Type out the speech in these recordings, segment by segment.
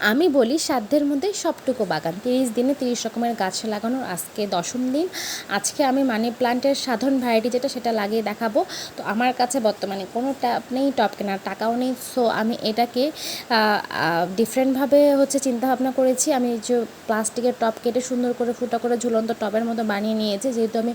আমি বলি সাধ্যের মধ্যে সবটুকু বাগান। 30 দিনে 30 রকমের গাছ লাগানোর আজকে 10ম দিন। আজকে আমি মানি প্লান্টের সাধারণ ভ্যারাইটি যেটা সেটা লাগিয়ে দেখাবো। তো আমার কাছে বর্তমানে কোনো টব নেই, টব কেনার টাকাও নেই। সো আমি এটাকে ডিফারেন্টভাবে চিন্তাভাবনা করেছি। আমি যে প্লাস্টিকের টব কেটে সুন্দর করে ফুটা করে ঝুলন্ত টবের মতো বানিয়ে নিয়েছি। যেহেতু আমি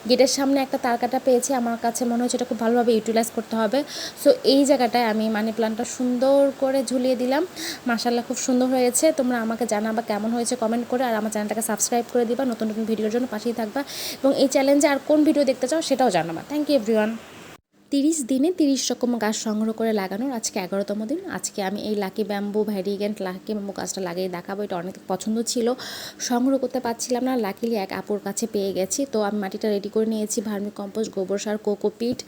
গেটের সামনে একটা তার কাটা পেয়েছি, আমার কাছে মনে হচ্ছে এটা খুব ভালোভাবে ইউটিলাইজ করতে হবে। সো এই জায়গাটায় আমি মানি প্লান্টটা সুন্দর করে ঝুলিয়ে দিলাম। মাশাআল্লাহ খুব সুন্দর হয়েছে। তোমরা আমাকে জানাবা কেমন হয়েছে কমেন্ট করে, আর আমার চ্যানেলটাকে সাবস্ক্রাইব করে দিবা, নতুন নতুন ভিডিওর জন্য পাশেই থাকবা, এবং এই চ্যালেঞ্জে আর কোন ভিডিও দেখতে চাও সেটাও জানাবা। Thank you everyone. 30 দিনে 30 রকম গাছ সংগ্রহ করে লাগানোর আজকে 11তম দিন। আজকে আমি এই লাকি ব্যাম্বু ভ্যারিগেন্ট লাকি ব্যাম্বু গাছটা লাগিয়ে দেখাবো। এটা অনেক পছন্দ ছিল, সংগ্রহ করতে পারছিলাম না, লাকিলি এক আপুর কাছে পেয়ে গেছি। তো আমি মাটিটা রেডি করে নিয়েছি, ভার্মি কম্পোস্ট, গোবর সার, কোকোপিট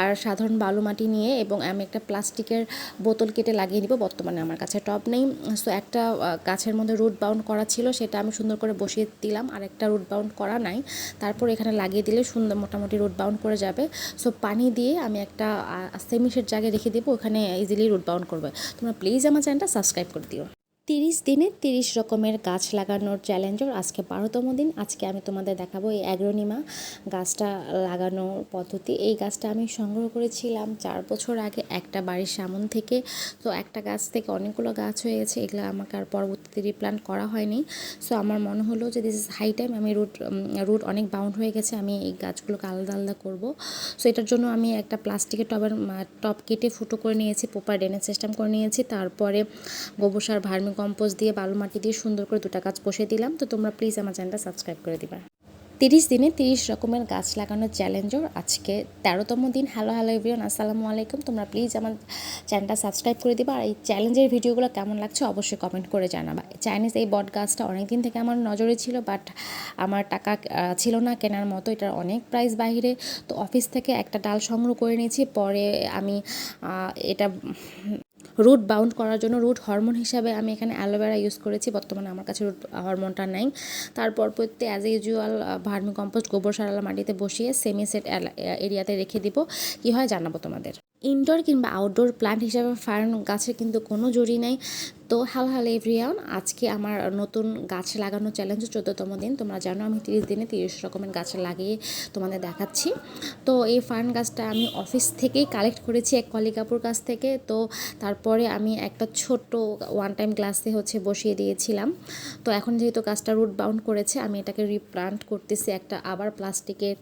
আর সাধারণ বালু মাটি নিয়ে, এবং আমি একটা প্লাস্টিকের বোতল কেটে লাগিয়ে নিব। বর্তমানে আমার কাছে টব নেই। সো একটা গাছের মধ্যে রুট বাউন্ড করা ছিল, সেটা আমি সুন্দর করে বসিয়ে দিলাম, আর একটা রুট বাউন্ড করা নাই। তারপর এখানে লাগিয়ে দিলে সুন্দর মোটামুটি রুট বাউন্ড করে যাবে। সো পানি দিয়ে আমি একটা সেমি শেড জায়গায় রেখে দেবো, ওখানে ইজিলি রুট বাউন্ড করবে। তোমরা প্লিজ আমার চ্যানেলটা সাবস্ক্রাইব করে দিও। 30 দিনে 30 রকমের গাছ লাগানোর চ্যালেঞ্জের আজকে 12তম দিন। আজকে আমি তোমাদের দেখাবো এই অ্যাগ্রোনিমা গাছটা লাগানোর পদ্ধতি। এই গাছটা আমি সংগ্রহ করেছিলাম 4 বছর আগে একটা বাড়ির সামন থেকে। তো একটা গাছ থেকে অনেকগুলো গাছ হয়ে গেছে, এগুলো আমাকে আর পরবর্তীতে রিপ্লান্ট করা হয়নি। সো আমার মনে হলো যে দিস ইজ হাই টাইম, আমি রুট অনেক বাউন্ড হয়ে গেছে, আমি এই গাছগুলোকে আলাদা আলাদা করবো। সো এটার জন্য আমি একটা প্লাস্টিকের টব কেটে ফুটো করে নিয়েছি, প্রপার ড্রেনেজ সিস্টেম করে নিয়েছি। তারপরে গোবর সার, ভার্মি কম্পোস্ট দিয়ে, বালু মাটি দিয়ে সুন্দর করে দুটা গাছ বসিয়ে দিলাম। তো তোমরা প্লিজ আমার চ্যানেলটা সাবস্ক্রাইব করে দিবা। 30 দিনে 30 রকমের গাছ লাগানোর চ্যালেঞ্জের আজকে 13তম দিন। হ্যালো এভরিওয়ান, আসসালামু আলাইকুম। তোমরা প্লিজ আমার চ্যানেলটা সাবস্ক্রাইব করে দিবা, আর এই চ্যালেঞ্জের ভিডিওগুলো কেমন লাগছে অবশ্যই কমেন্ট করে জানাবা। চাইনিজ এই বট গাছটা অনেক দিন থেকে আমার নজরে ছিল, বাট আমার টাকা ছিল না কেনার মতো, এটার অনেক প্রাইস বাইরে। তো অফিস থেকে একটা ডাল সংগ্রহ করে নিয়েছি। পরে আমি এটা রুট বাউন্ড করার জন্য রুট হরমোন হিসাবে আমি এখানে অ্যালোভেরা ইউজ করেছি। বর্তমানে আমার কাছে রুট হরমোনটা নেই। তারপর অ্যাজ ইউজুয়াল ভার্মি কম্পোস্ট, গোবর সারালা মাটিতে বসিয়ে সেমি সেট এরিয়াতে রেখে দিব। কী হয় জানাবো তোমাদের। ইনডোর কিংবা আউটডোর প্ল্যান্ট হিসাবে ফার্ন গাছের কিন্তু কোনো জুড়ি নেই। তো হ্যালো এভরিওয়ান, আজকে আমার নতুন গাছ লাগানো চ্যালেঞ্জ 14তম দিন। তোমরা জানো আমি 30 দিনে 30 রকমের গাছ লাগিয়ে তোমাদের দেখাচ্ছি। তো এই ফার্ন গাছটা আমি অফিস থেকেই কালেক্ট করেছি এক কলিকাপুর কাছ থেকে। তো তারপরে আমি একটা ছোট্ট ওয়ান টাইম গ্লাসে বসিয়ে দিয়েছিলাম। তো এখন যেহেতু গাছটা রুট বাউন্ড করেছে, আমি এটাকে রিপ্লান্ট করতেছি একটা আবার প্লাস্টিকের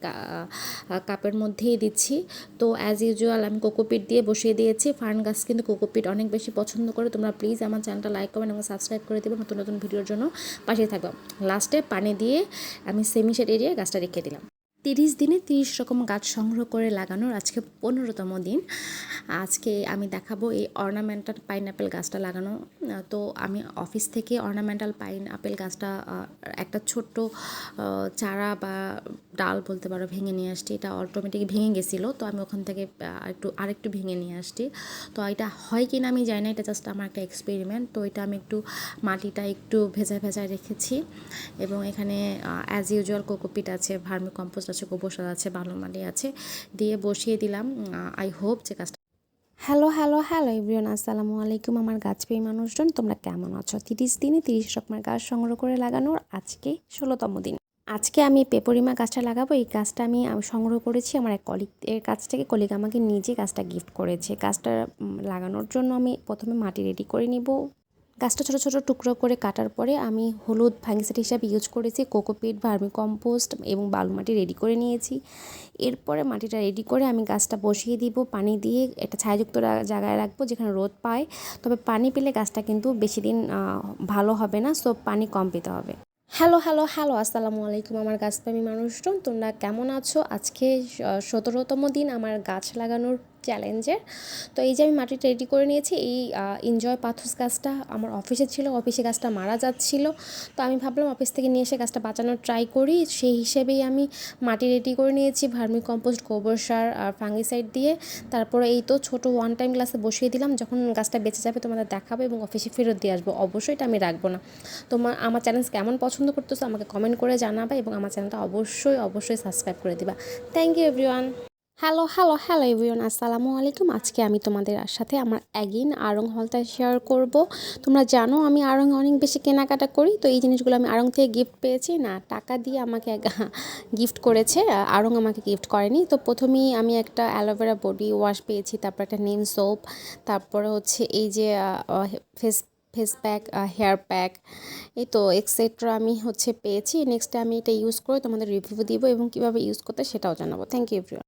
কাপের মধ্যেই দিচ্ছি। তো অ্যাজ ইউজুয়াল আমি কোকোপিট দিয়ে বসিয়ে দিয়েছি। ফার্ন গাছ কিন্তু কোকোপিট অনেক বেশি পছন্দ করে। তোমরা প্লিজ আমার চ্যানেলটা লাইক কমেন্ট এবং সাবস্ক্রাইব করে দেবে, নতুন নতুন ভিডিওর জন্য পাশে থাকবো। লাস্টে পানি দিয়ে আমি সেমি শেড এরিয়ায় গাছটা রেখে দিলাম। 30 দিনে 30 রকম গাছ সংগ্রহ করে লাগানোর আজকে 15তম দিন। আজকে আমি দেখাবো এই অর্নামেন্টাল পাইনঅ্যাপেল গাছটা লাগানো। তো আমি অফিস থেকে অর্নামেন্টাল পাইনঅ্যাপেল গাছটা একটা ছোট্ট চারা বা ডাল বলতে পারো ভেঙে নিয়ে আসছি। এটা অটোমেটিক ভেঙে গেছিলো, তো আমি ওখান থেকে আরেকটু ভেঙে নিয়ে আসছি। তো এটা হয় কি না আমি জানি না, এটা জাস্ট আমার একটা এক্সপেরিমেন্ট। তো এটা আমি মাটিটা একটু ভেজা রেখেছি, এবং এখানে অ্যাজ ইউজুয়াল কোকোপিট আছে, ভার্মি কম্পোস্ট আছে, গোবর সার আছে, বালু মাটি আছে, দিয়ে বসিয়ে দিলাম। আই হোপ যে গাছটা হ্যালো এভরিওয়ান, আসসালামু আলাইকুম আমার গাছপ্রেমী মানুষজন। তোমরা কেমন আছো? 30 দিনে 30 রকমের গাছ সংগ্রহ করে লাগানোর আজকে 16তম দিন। আজকে আমি পেপরিমা গাছটা লাগাবো। এই গাছটা আমি সংগ্রহ করেছি আমার এক কলিগের কাছ থেকে। কলিগ আমাকে নিজে গাছটা গিফট করেছে। গাছটা লাগানোর জন্য আমি প্রথমে মাটি রেডি করে নিব। গাছটা ছোটো ছোটো টুকরো করে কাটার পরে আমি হলুদ ফাঙ্গিসাইড হিসাবে ইউজ করেছি, কোকোপিট, ভার্মি কম্পোস্ট এবং বালু মাটি রেডি করে নিয়েছি। এরপরে মাটিটা রেডি করে আমি গাছটা বসিয়ে দিব, পানি দিয়ে একটা ছায়াযুক্ত জায়গায় রাখবো যেখানে রোদ পায়। তবে পানি পেলে গাছটা কিন্তু বেশি দিন ভালো হবে না, সো পানি কম পেতে হবে। হ্যালো আসসালামু আলাইকুম আমার গাছপ্রেমী মানুষজন। তোমরা কেমন আছো? আজকে 17তম দিন আমার গাছ লাগানোর চ্যালেঞ্জের। তো এই যে আমি মাটিটা রেডি করে নিয়েছি। এই এনজয় পাথস গাছটা আমার অফিসে ছিল, অফিসে গাছটা মারা যাচ্ছিলো। তো আমি ভাবলাম অফিস থেকে নিয়ে এসে গাছটা বাঁচানোর ট্রাই করি, সেই হিসেবেই আমি মাটি রেডি করে নিয়েছি ভার্মি কম্পোস্ট, গোবর সার আর ফাঙ্গিসাইড দিয়ে। তারপরে এই তো ছোটো ওয়ান টাইম গ্লাসে বসিয়ে দিলাম। যখন গাছটা বেঁচে যাবে তোমাদের দেখাবো এবং অফিসে ফেরত দিয়ে আসবো। অবশ্যই এটা আমি রাখবো না। আমার চ্যানেল কেমন পছন্দ করতেছো আমাকে কমেন্ট করে জানাবা, এবং আমার চ্যানেলটা অবশ্যই সাবস্ক্রাইব করে দিবা। Thank you everyone. Hello hello hello everyone, আসসালামু আলাইকুম। আজকে আমি তোমাদের সাথে আমার অ্যাগেইন আড়ং হলটা শেয়ার করব। তোমরা জানো আমি আড়ং অনেক বেশি কেনাকাটা করি, তো এই জিনিসগুলো আমি আড়ং থেকে গিফট পেয়েছি, না টাকা দিয়ে আমাকে গিফট করেছে, আড়ং আমাকে গিফট করেনি। তো প্রথমেই আমি একটা অ্যালোভেরা বডি ওয়াশ পেয়েছি, তারপর একটা নিম সোপ, তারপরে হচ্ছে এই যে face face pack, hair pack, এই তো এক্সেট্রা আমি হচ্ছে পেয়েছি। নেক্সট আমি এটা ইউজ করে তোমাদের রিভিউ দিব এবং কীভাবে ইউজ করতে সেটাও জানাবো। Thank you everyone.